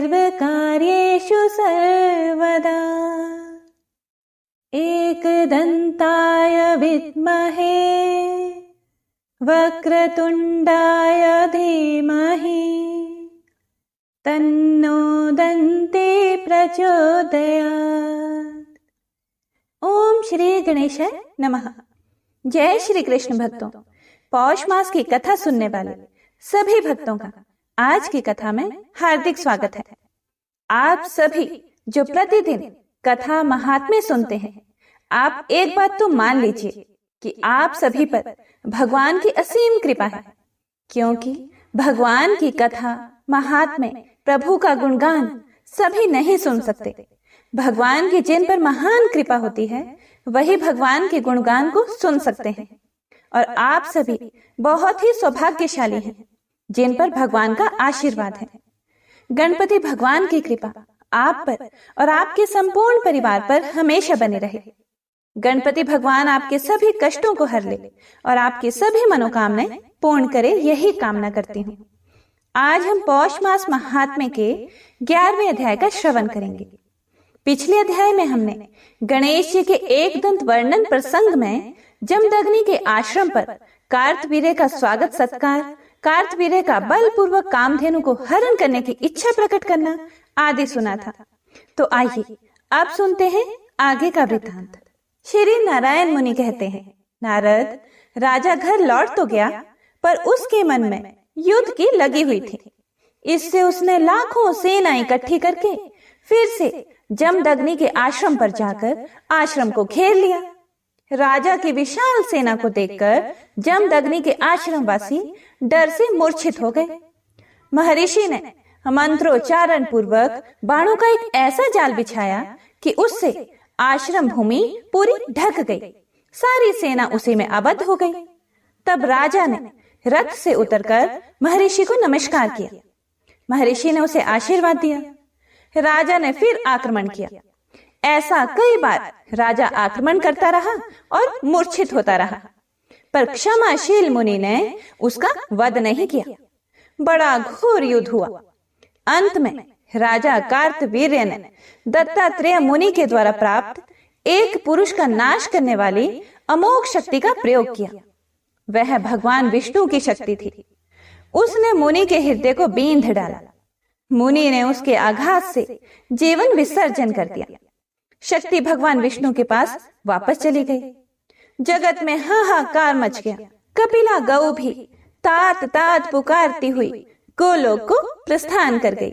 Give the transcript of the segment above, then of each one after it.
सर्वकार्येषु सर्वदा। एकदन्ताय विद्महे वक्रतुण्डाय धीमहि तन्नो दन्ती प्रचोदयात्। ओम श्री गणेशाय नमः। जय श्री कृष्ण भक्तों। पौष मास की कथा सुनने वाले सभी भक्तों का आज की कथा में हार्दिक स्वागत है। आप सभी जो प्रतिदिन कथा महात्म्य सुनते हैं, आप एक बात तो मान लीजिए कि आप सभी पर भगवान की असीम कृपा है, क्योंकि भगवान की कथा महात्म्य प्रभु का गुणगान सभी नहीं सुन सकते। भगवान की जिन पर महान कृपा होती है वही भगवान के गुणगान को सुन सकते हैं। और आप सभी बहुत ही सौभाग्यशाली हैं जिन पर भगवान का आशीर्वाद है। गणपति भगवान की कृपा आप पर और आपके संपूर्ण परिवार पर हमेशा बने रहे। गणपति भगवान आपके सभी कष्टों को हर ले और आपकी सभी मनोकामनाएं पूर्ण करे, यही कामना करती हूँ। आज हम पौष मास महात्म्य के 11वें अध्याय का श्रवण करेंगे। पिछले अध्याय में हमने गणेश जी के एक दंत वर्णन प्रसंग में जमदग्नि के आश्रम पर कार्तवीर्य का स्वागत सत्कार, कार्तवीर्य का बलपूर्वक कामधेनु को हरण करने की इच्छा प्रकट करना आदि सुना था। तो आइए अब सुनते हैं आगे का वृत्तांत। श्री नारायण मुनि कहते हैं, नारद, राजा घर लौट तो गया पर उसके मन में युद्ध की लगी हुई थी। इससे उसने लाखों सेना इकट्ठी करके फिर से जमदग्नि के आश्रम पर जाकर आश्रम को घेर लिया। राजा की विशाल सेना को देखकर जमदग्नि के आश्रमवासी डर से मूर्छित हो गए। महर्षि ने मंत्रोच्चारण पूर्वक बाणों का एक ऐसा जाल बिछाया कि उससे आश्रम भूमि पूरी ढक गई। सारी सेना उसी में आबद्ध हो गई। तब राजा ने रथ से उतरकर महर्षि को नमस्कार किया। महर्षि ने उसे आशीर्वाद दिया। राजा ने फिर आक्रमण किया। ऐसा कई बार राजा आक्रमण करता रहा और मूर्छित होता रहा, पर क्षमाशील मुनि ने उसका वध नहीं किया। बड़ा घोर युद्ध हुआ। अंत में राजा कार्तवीर्य ने दत्तात्रेय मुनि के द्वारा प्राप्त एक पुरुष का नाश करने वाली अमोघ शक्ति का प्रयोग किया। वह भगवान विष्णु की शक्ति थी। उसने मुनि के हृदय को बींध डाला। मुनि ने उसके आघात से जीवन विसर्जन कर दिया। शक्ति भगवान विष्णु के पास वापस चली गई। जगत में हाहाकार मच गया। कपिला गौ भी तात तात पुकारती हुई गोलोक को प्रस्थान कर गई।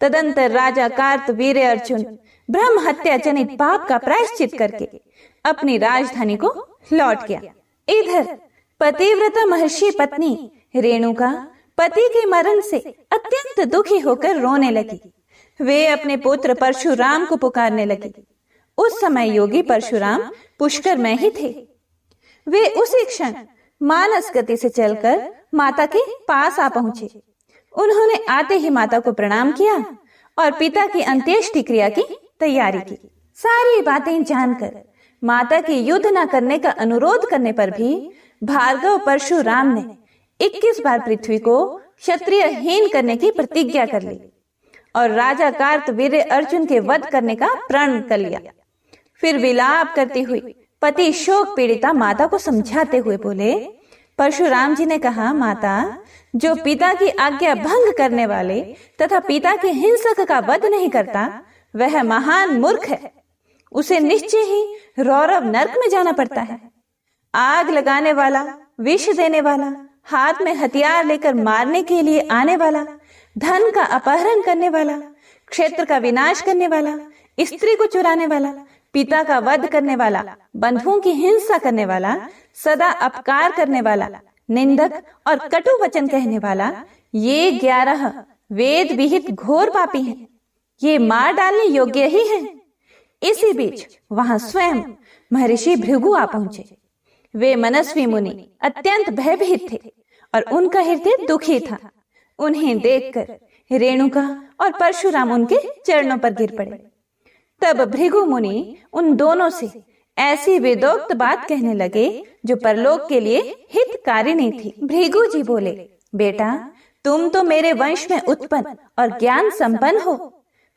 तदंतर राजा कार्तवीर्य अर्जुन ब्रह्म हत्या जनित पाप का प्रायश्चित करके अपनी राजधानी को लौट गया। इधर पतिव्रता महर्षि पत्नी रेणुका पति के मरण से अत्यंत दुखी होकर रोने लगी। वे अपने पुत्र परशुराम को पुकारने लगी। उस समय योगी परशुराम पुष्कर में ही थे। वे उसी क्षण मानस गति से चलकर माता के पास आ पहुंचे। उन्होंने आते ही माता को प्रणाम किया और पिता की अंत्येष्टि क्रिया की तैयारी की। सारी बातें जानकर माता के युद्ध न करने का अनुरोध करने पर भी भार्गव परशुराम ने 21 बार पृथ्वी को क्षत्रियहीन करने की प्रतिज्ञा कर ली और राजा कार्तवीर्य अर्जुन के वध करने का प्रण कर लिया। फिर विलाप करती हुई पति शोक पीड़िता माता को समझाते हुए बोले, परशुराम जी ने कहा, माता, जो पिता की आज्ञा भंग करने वाले तथा पिता के हिंसक का वध नहीं करता वह महान मूर्ख है। उसे निश्चय ही रौरव नरक में जाना पड़ता है। आग लगाने वाला, विष देने वाला, हाथ में हथियार लेकर मारने के लिए आने वाला, धन का अपहरण करने वाला, क्षेत्र का विनाश करने वाला, स्त्री को चुराने वाला, पिता का वध करने वाला, बंधुओं की हिंसा करने वाला, सदा अपकार करने वाला, निंदक और कटु वचन कहने वाला, ये 11 वेद विहित घोर पापी हैं। ये मार डालने योग्य ही हैं। इसी बीच वहां स्वयं महर्षि भृगु आ पहुंचे। वे मनस्वी मुनि अत्यंत भयभीत थे और उनका हृदय दुखी था। उन्हें देखकर रेणुका और परशुराम उनके चरणों पर गिर पड़े। तब भृगु मुनि उन दोनों से ऐसी वेदोक्त बात कहने लगे जो परलोक के लिए हितकारिणी थी। भृगु जी बोले, बेटा, तुम तो मेरे वंश में उत्पन्न और ज्ञान संपन्न हो,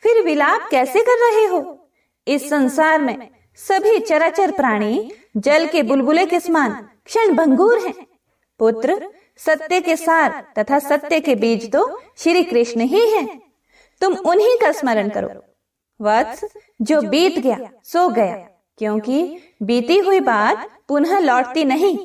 फिर विलाप कैसे कर रहे हो? इस संसार में सभी चराचर प्राणी जल के बुलबुले के समान क्षण भंगुर हैं। पुत्र, सत्य के सार तथा सत्य के बीज तो श्री कृष्ण ही हैं। तुम उन्हीं का स्मरण करो। वत्स, जो बीत गया सो गया, क्योंकि बीती हुई बात पुनः लौटती नहीं।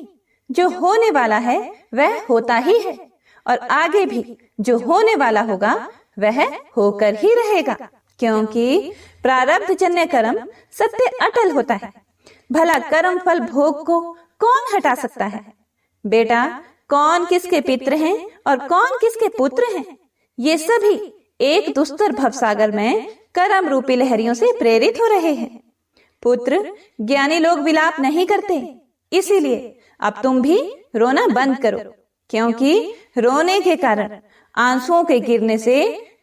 जो होने वाला है वह होता ही है, और आगे भी जो होने वाला होगा वह होकर ही रहेगा, क्योंकि प्रारब्ध जन्य कर्म सत्य अटल होता है। भला कर्म फल भोग को कौन हटा सकता है? बेटा, कौन किसके पित्र हैं और कौन किसके पुत्र हैं, ये सभी एक दुस्तर भवसागर में कर्म रूपी लहरियों से प्रेरित हो रहे हैं। पुत्र, ज्ञानी लोग विलाप नहीं करते, इसीलिए अब तुम भी रोना बंद करो, क्योंकि रोने के कारण आंसुओं के गिरने से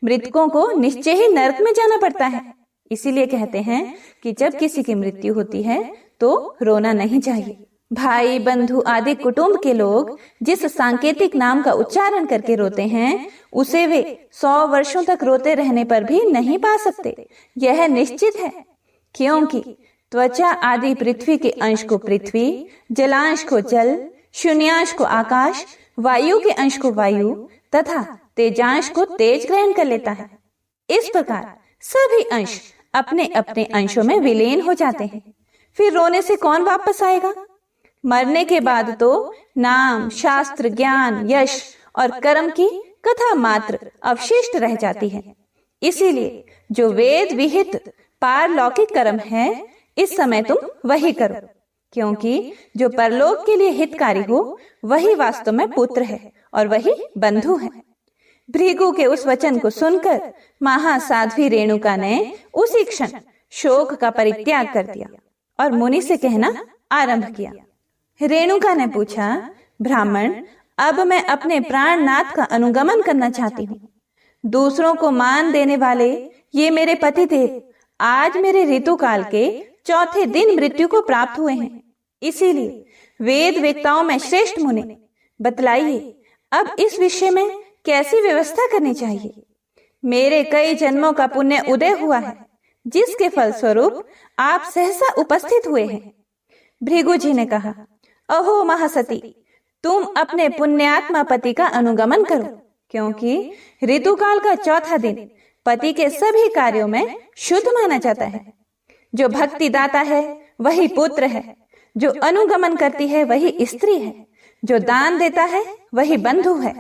मृतकों को निश्चय ही नरक में जाना पड़ता है। इसीलिए कहते हैं कि जब किसी की मृत्यु होती है तो रोना नहीं चाहिए। भाई, बंधु आदि कुटुंब के लोग जिस सांकेतिक नाम का उच्चारण करके रोते हैं, उसे वे 100 वर्षों तक रोते रहने पर भी नहीं पा सकते। यह निश्चित है, क्योंकि त्वचा आदि पृथ्वी के अंश को पृथ्वी, जलांश को जल, शून्यांश को आकाश, वायु के अंश को वायु तथा तेजांश को तेज ग्रहण कर लेता है। इस प्रकार सभी अंश अपने अपने अंशों में विलीन हो जाते हैं। फिर रोने से कौन वापस आएगा? मरने के बाद तो नाम, शास्त्र, ज्ञान, यश और कर्म की कथा मात्र अवशिष्ट रह जाती है। इसीलिए जो वेद विहित पारलौकिक कर्म है, इस समय तुम वही करो, क्योंकि जो परलोक के लिए हितकारी हो वही वास्तव में पुत्र है और वही बंधु है। भृगु के उस वचन को सुनकर महासाध्वी रेणुका ने उसी क्षण शोक का परित्याग कर दिया और मुनि से कहना आरंभ किया। रेणुका ने पूछा, ब्राह्मण, अब मैं अपने प्राणनाथ का अनुगमन करना चाहती हूँ। दूसरों को मान देने वाले ये मेरे पतिदेव आज मेरे ऋतुकाल के चौथे दिन मृत्यु को प्राप्त हुए हैं। इसीलिए वेद वेत्ताओं में श्रेष्ठ मुनि, बतलाइए अब इस विषय में कैसी व्यवस्था करनी चाहिए। मेरे कई जन्मों का पुण्य उदय हुआ है, जिसके फलस्वरूप आप सहसा उपस्थित हुए हैं। भृगु जी ने कहा, अहो महासती, तुम अपने पुण्यात्मा पति का अनुगमन करो, क्योंकि ऋतुकाल का चौथा दिन पति के सभी कार्यों में शुद्ध माना जाता है। जो भक्ति दाता है वही पुत्र है, जो अनुगमन करती है वही स्त्री है, जो दान देता है वही बंधु है,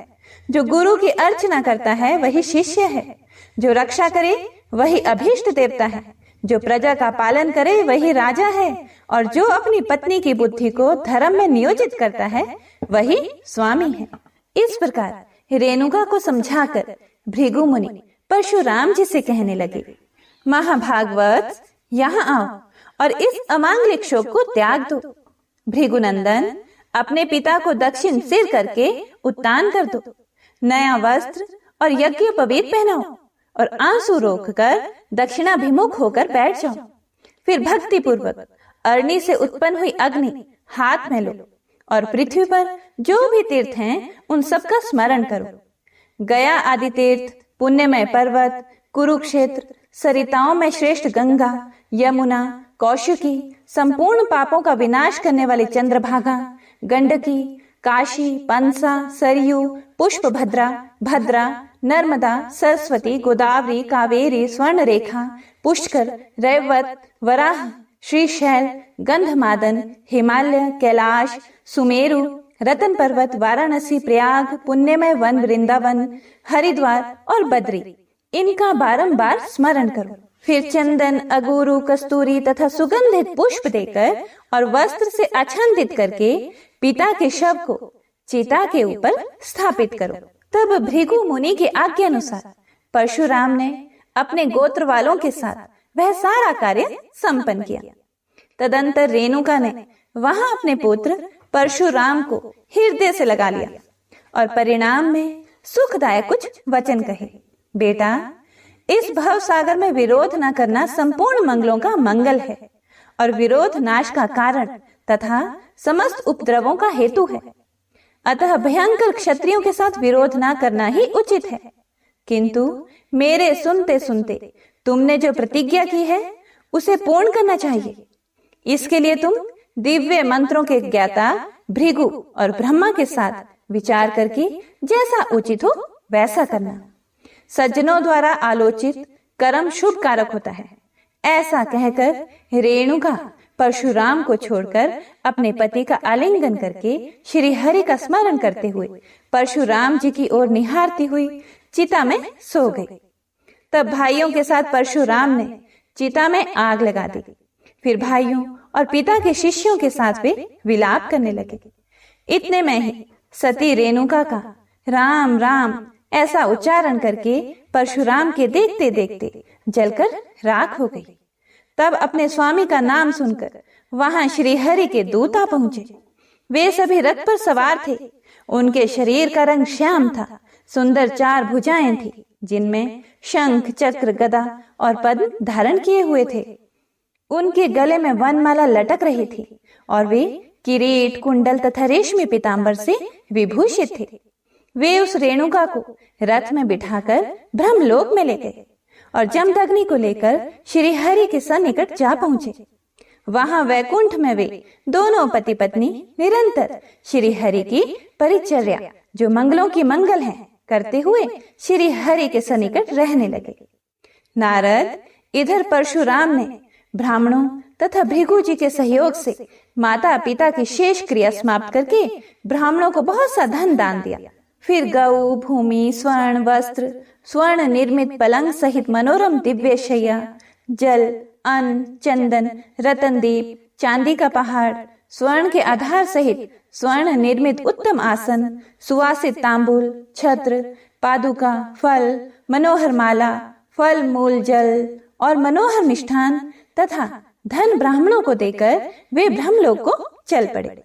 जो गुरु की अर्चना करता है वही शिष्य है, जो रक्षा करे वही अभीष्ट देवता है, जो प्रजा का पालन करे वही राजा है, और जो अपनी पत्नी की बुद्धि को धर्म में नियोजित करता है वही स्वामी है। इस प्रकार रेणुका को समझाकर भृगु मुनि परशुराम जी से कहने लगे, महाभागवत, यहाँ आओ और इस अमांगलिक शोक को त्याग दो। भृगुनंदन, अपने पिता को दक्षिण सिर करके उत्तान कर दो, नया वस्त्र और यज्ञोपवीत पहनाओ और आंसू रोककर दक्षिणाभिमुख होकर बैठ जाओ। फिर भक्ति पूर्वक अग्नि से उत्पन्न हुई अग्नि हाथ में लो और पृथ्वी पर जो भी तीर्थ हैं उन सबका स्मरण करो। गया आदि तीर्थ, पुण्यमय पर्वत, कुरुक्षेत्र, सरिताओं में श्रेष्ठ गंगा, यमुना, कौशिकी, संपूर्ण पापों का विनाश करने वाली चंद्रभागा, गंडकी, काशी, पंसा, सरयू, पुष्पभद्रा, भद्रा, नर्मदा, सरस्वती, गोदावरी, कावेरी, स्वर्णरेखा, पुष्कर, रैवत, वराह, श्रीशैल, गंधमादन, हिमालय, कैलाश, सुमेरु, रतन पर्वत, वाराणसी, प्रयाग, पुण्यमय वन, वृंदावन, हरिद्वार और बद्री, इनका बारंबार स्मरण करो। फिर चंदन, अगुरु, कस्तूरी तथा सुगंधित पुष्प देकर और वस्त्र से आच्छादित करके पिता के शव को चिता के ऊपर स्थापित करो। तब भृगु मुनि की आज्ञा अनुसार परशुराम ने अपने गोत्र वालों के साथ वह सारा कार्य संपन्न किया। तदंतर रेणुका ने वहां अपने पुत्र परशुराम को हृदय से लगा लिया और परिणाम में सुखदायक कुछ वचन कहे। बेटा, इस भव सागर में विरोध न करना संपूर्ण मंगलों का मंगल है और विरोध नाश का कारण तथा समस्त उपद्रवों का हेतु है। अतः भयंकर क्षत्रियों के साथ विरोध ना करना ही उचित है। किंतु मेरे सुनते सुनते तुमने जो प्रतिज्ञा की है उसे पूर्ण करना चाहिए। इसके लिए तुम दिव्य मंत्रों के ज्ञाता भृगु और ब्रह्मा के साथ विचार करके जैसा उचित हो वैसा करना। सज्जनों द्वारा आलोचित कर्म शुभ कारक होता है, ऐसा कहकर रेणुका परशुराम को छोड़कर अपने पति का आलिंगन करके श्री हरि का स्मरण करते हुए परशुराम जी की ओर निहारती हुई चिता में सो गई। तब भाइयों के साथ परशुराम ने चिता में आग लगा दी। फिर भाइयों और पिता के शिष्यों के साथ वे विलाप करने लगे। इतने में ही सती रेणुका का राम राम ऐसा उच्चारण करके परशुराम के देखते देखते जलकर राख हो गई। तब अपने स्वामी का नाम सुनकर वहां श्री हरि के दूत आ पहुंचे। वे सभी रथ पर सवार थे। उनके शरीर का रंग श्याम था। सुंदर 4 भुजाएं थी, जिनमें शंख चक्र गदा और पद्म धारण किए हुए थे। उनके गले में वनमाला लटक रही थी और वे किरीट कुंडल तथा रेशमी पीतांबर से विभूषित थे। वे उस रेणुका को रथ में बिठाकर ब्रह्मलोक में ले गए और जमदग्नि को लेकर श्री हरि के सन्निकट जा पहुंचे। वहां वैकुंठ में वे दोनों पति पत्नी निरंतर श्री हरि की परिचर्या, जो मंगलों की मंगल है, करते हुए श्री हरि के सन्निकट रहने लगे। नारद इधर परशुराम ने ब्राह्मणों तथा भृगु जी के सहयोग से माता पिता की शेष क्रिया समाप्त करके ब्राह्मणों को बहुत सा धन दान दिया। फिर गौ, भूमि, स्वर्ण वस्त्र, स्वर्ण निर्मित पलंग सहित मनोरम दिव्य शैया, जल, अन्न, चंदन, रतन दीप, चांदी का पहाड़, स्वर्ण के आधार सहित स्वर्ण निर्मित उत्तम आसन, सुवासित तांबूल, छत्र, पादुका, फल, मनोहर माला, फल मूल जल और मनोहर मिष्ठान तथा धन ब्राह्मणों को देकर वे ब्रह्मलोक को चल पड़े।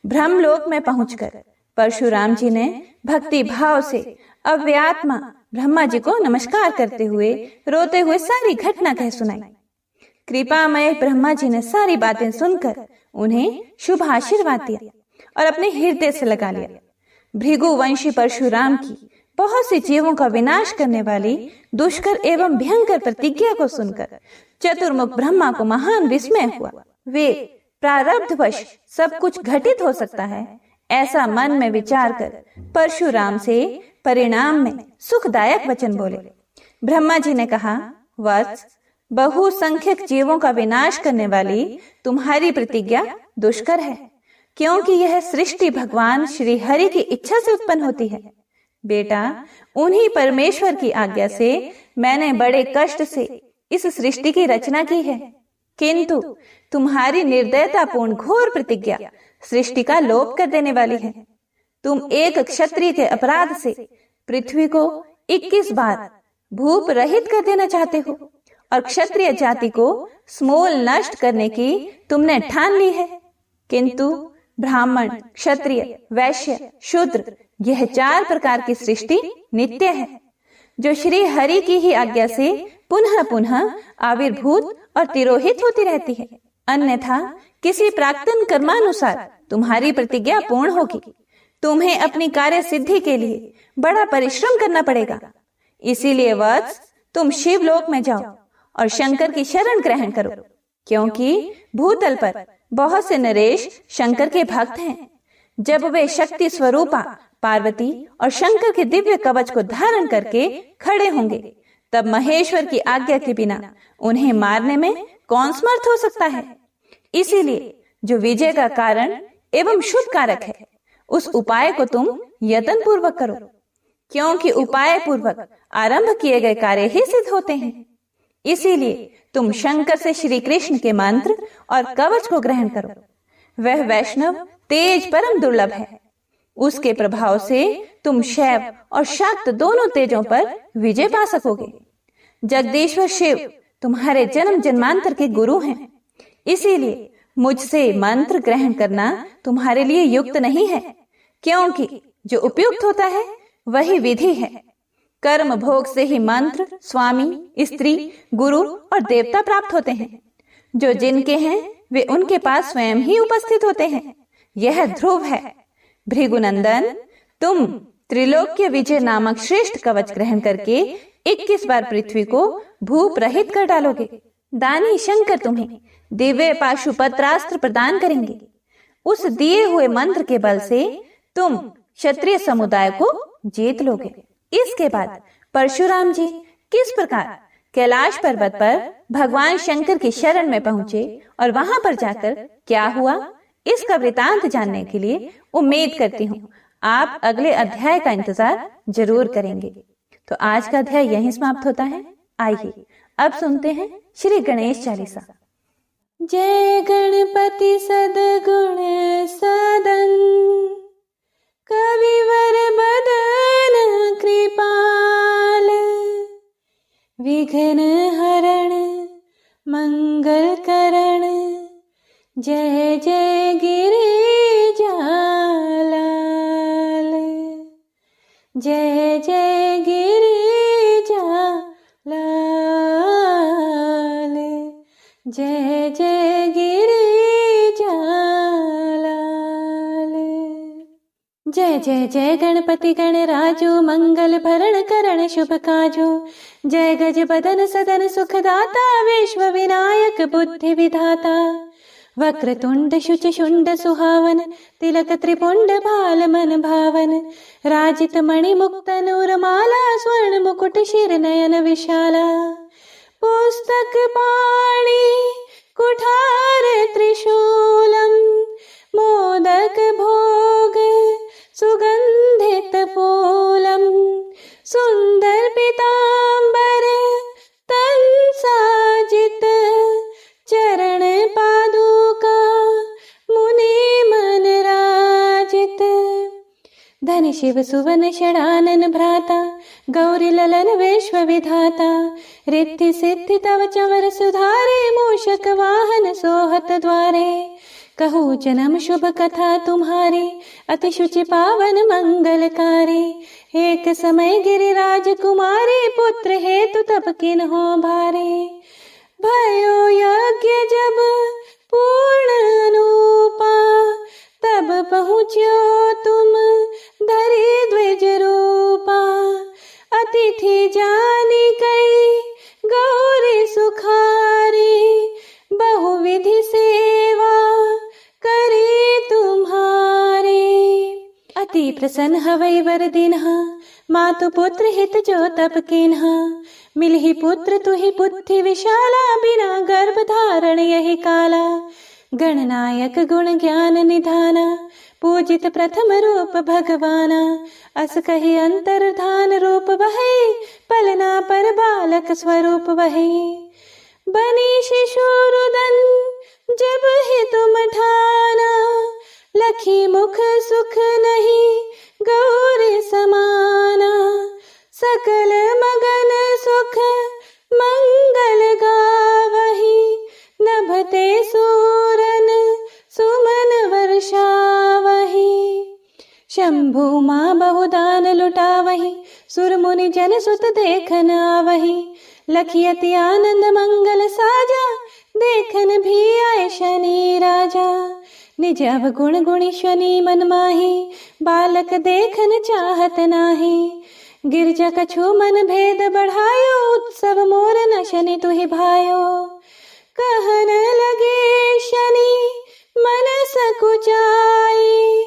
ब्रह्मलोक में पहुंचकर परशुराम जी ने भक्ति भाव से अव्यात्मा ब्रह्मा जी को नमस्कार करते हुए रोते हुए सारी घटना कह सुनाई। कृपामय ब्रह्मा जी ने सारी बातें सुनकर उन्हें शुभ आशीर्वाद दिया और अपने हृदय से लगा लिया। भृगु वंशी परशुराम की बहुत से जीवों का विनाश करने वाली दुष्कर एवं भयंकर प्रतिज्ञा को सुनकर चतुर्मुख ब्रह्मा को महान विस्मय हुआ। वे प्रारब्धवश सब कुछ घटित हो सकता है ऐसा मन में विचार कर परशुराम से परिणाम में सुखदायक वचन बोले। ब्रह्मा जी ने कहा, वत्स, बहुसंख्यक जीवों का विनाश करने वाली तुम्हारी प्रतिज्ञा दुष्कर है, क्योंकि यह सृष्टि भगवान श्री हरि की इच्छा से उत्पन्न होती है। बेटा, उन्हीं परमेश्वर की आज्ञा से मैंने बड़े कष्ट से इस सृष्टि की रचना की है, किंतु तुम्हारी निर्दयतापूर्ण घोर प्रतिज्ञा सृष्टि का लोप कर देने वाली है। तुम एक क्षत्रिय के अपराध से पृथ्वी को 21 बार भूप रहित कर देना चाहते हो और क्षत्रिय जाति को समूल नष्ट करने की तुमने ठान ली है। किंतु ब्राह्मण, क्षत्रिय, वैश्य, शूद्र, यह 4 प्रकार की सृष्टि नित्य है, जो श्री हरि की ही आज्ञा से पुनः पुनः आविर्भूत और तिरोहित होती रहती है। अन्यथा किसी प्राक्तन कर्मानुसार तुम्हारी प्रतिज्ञा पूर्ण होगी। तुम्हें अपनी कार्य सिद्धि के लिए बड़ा परिश्रम करना पड़ेगा। इसीलिए वत्स, तुम शिवलोक में जाओ और शंकर की शरण ग्रहण करो, क्योंकि भूतल पर बहुत से नरेश शंकर के भक्त हैं। जब वे शक्ति स्वरूपा पार्वती और शंकर के दिव्य कवच को धारण करके खड़े होंगे, तब महेश्वर की आज्ञा के बिना उन्हें मारने में कौन समर्थ हो सकता है। इसीलिए जो विजय का कारण एवं शुभ कारक है, उस उपाय को तुम यत्न पूर्वक करो, क्योंकि उपाय पूर्वक आरंभ किए गए कार्य ही सिद्ध होते हैं। इसीलिए तुम शंकर से श्री कृष्ण के मंत्र और कवच को ग्रहण करो। वह वैष्णव तेज परम दुर्लभ है। उसके प्रभाव से तुम शैव और शाक्त दोनों तेजों पर विजय पा सकोगे। जगदीश्वर शिव तुम्हारे जन्म जन्मांतर के गुरु हैं। इसीलिए मुझसे मंत्र ग्रहण करना तुम्हारे लिए युक्त नहीं है, क्योंकि जो उपयुक्त होता है वही विधि है। कर्म भोग से ही मंत्र, स्वामी, स्त्री, गुरु और देवता प्राप्त होते हैं। जो जिनके हैं वे उनके पास स्वयं ही उपस्थित होते हैं। यह ध्रुव है। भृगुनंदन, तुम त्रिलोक्य विजय नामक श्रेष्ठ कवच ग्रहण करके 21 बार पृथ्वी को भूप रहित कर डालोगे। दानी शंकर तुम्हें दिव्य पाशुपत्रास्त्र प्रदान करेंगे। उस दिए हुए मंत्र के बल से तुम क्षत्रिय समुदाय को जीत लोगे। इसके बाद परशुराम जी किस प्रकार कैलाश पर्वत पर भगवान शंकर की शरण में पहुंचे और वहां पर जाकर क्या हुआ, इसका वृतांत जानने के लिए उम्मीद करती हूँ आप अगले अध्याय का इंतजार जरूर करेंगे। तो आज का अध्याय यहीं समाप्त होता है। आइए अब सुनते हैं श्री गणेश चालीसा। जय गणपति सद्गुण सदन, कविवर बदन कृपाल, विघ्न हरण मंगल करण, जय जय गिरिजालाल, जय जय गिरिजालाल, जय जय गिरिजालाल। जय जय जय गणपति गणराजो, मंगल भरण करण शुभ काजो, जय गज बदन सदन सुखदाता, विश्व विनायक बुद्धि विधाता, वक्रतुंड शुच शुंड सुहावन, तिलक त्रिपुंड भाल मन भावन, राजित मणि मुक्त नूर माला, स्वर्ण मुकुट शिर नयन विशाला, पुस्तक पाणि कुठार त्रिशूलम, मोदक भोग सुगंधित फूलम, सुंदर पीतांबर तन साजित, चरण पादुका मुनि मन राजित, धन शिव सुवन षडानन भ्राता, गौरी ललन विश्व विधाता, रिद्धि सिद्धि तव चवर सुधारे, मूषक वाहन सोहत द्वारे, कहूँ जन्म शुभ कथा तुम्हारी, अति शुचि पावन मंगलकारी, एक समय गिरिराज कुमारी, पुत्र हेतु तब किन्हो भारे, भयो यज्ञ जब पूर्ण अनूपा, तब पहुँच्यो तुम धरि द्विज रूपा, अतिथि जानी कई गौरी सुखारी, बहुविधि सेवा करी तुम्हारी, अति प्रसन्न हवै वर दिन्हा, मातु पुत्र हित जो तप किन्हा, मिलहि पुत्र तुहि बुद्धि विशाला, बिना गर्भ धारण यही काला, गणनायक गुण ज्ञान निधाना, पूजित प्रथम रूप भगवाना, अस कहि अंतर्धान रूप वही, पलना पर बालक स्वरूप वही, बनी शिशु रुदन जब ही तुम ठाना, लखी मुख सुख नहीं गौरी समाना, सकल मगन सुख मंगल गावही, नभते सूरन सुमन वर्षावही, शंभु माँ बहुदान लुटावही, सुर मुनि जन सुत देखन आवही, लखियति आनंद मंगल साजा, देखन भी आए शनि राजा, निज अवगुण गुणी शनि मन माही, बालक देखन चाहत नाही, गिरजा कछु मन भेद बढ़ायो, उत्सव मोर न शनि तुहि भायो, कहन लगे शनि मन सकुचाई,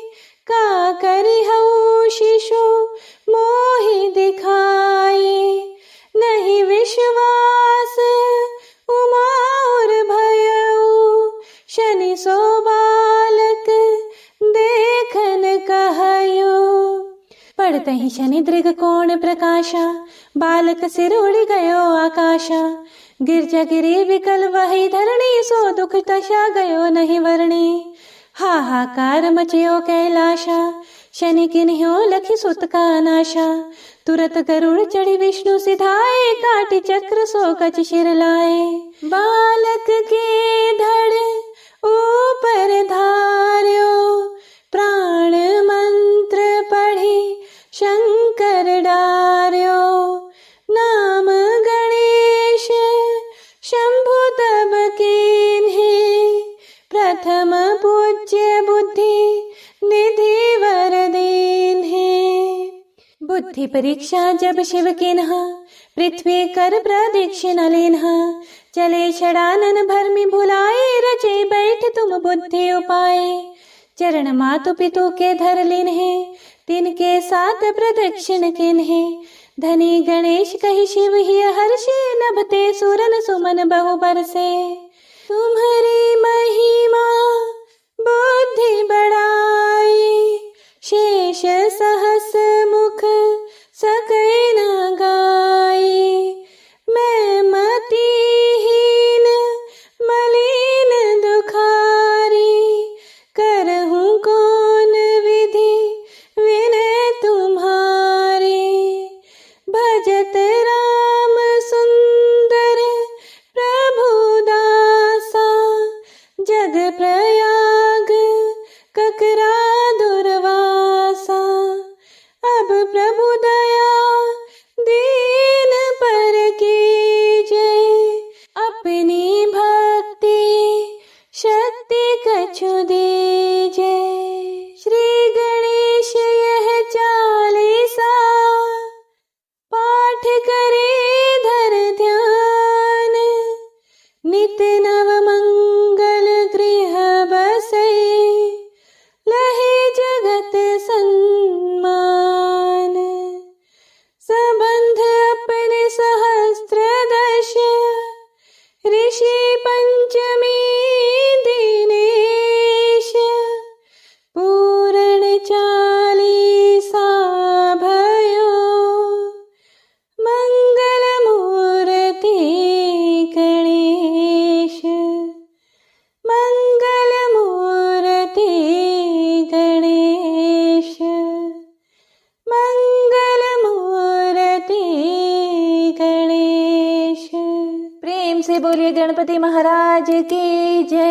का करि हऊ शिशु मोहि दिखाई, नहीं विश्वास उमा और भयऊ, शनि सो बालक देखन कहयो, पढ़ते ही शनि दृग कोण प्रकाशा, बालक सिर उड़ गयो आकाशा, गिरजा गिरी विकल वही धरणी, सो दुख दशा गयो नहीं वर्णी, हाहाकार मचयो कैलाशा, शनि किन्ह्यो लखी सुत का नाशा, तुरत गरुड़ चढ़ी विष्णु सिधाए, काटी चक्र सो कच शिर लाए, बालक के धड़ ऊपर धार्यो, प्राण मंत्र पढ़ी शंकर डार्यो, नाम गणेश शंभु तब कीन्हे, प्रथम पूज्य बुद्धि निधि वर बुद्धि परीक्षा जब शिव किन्हा, पृथ्वी कर प्रदक्षिणा लेन्हा। चले षडानन भरमि भुलाए, रचे बैठ तुम बुद्धि उपाय। चरण मातु पितु के धर लिन्हे, तिनके साथ प्रदक्षिण किन्हे। धनी गणेश कहि शिव ही हर्षे, नभते सुरन सुमन बहु बरसे। तुम्हारी महिमा बुद्धि बढ़ाई, शेष सहस मुख सकै न गाई। मैं मतिहीन मलिन दुखारी, करहूँ कौन विधि विनय तुम्हारी। भजत राम सुंदर प्रभु दासा, जग प्रयाग ककरा दुर्वासा। अब प्रभु दया दीन पर कीजे, अपनी भक्ति शक्ति कछु दीजे। श्री गणेश यह चालीसा, पाठ करे धर ध्यान। नित नव मंगल गृह बसे, लहे जगत सन्मान। संबंध अपने सहस्त्र दश, ऋषि पंचमी दिनेश। पूर्ण चालीसा भयो, मंगल मूर्ति गणेश। मंगल मूर्ति गणेश, मंगल मूर्ति गणेश। प्रेम से बोलिए गणपति महाराज की जय।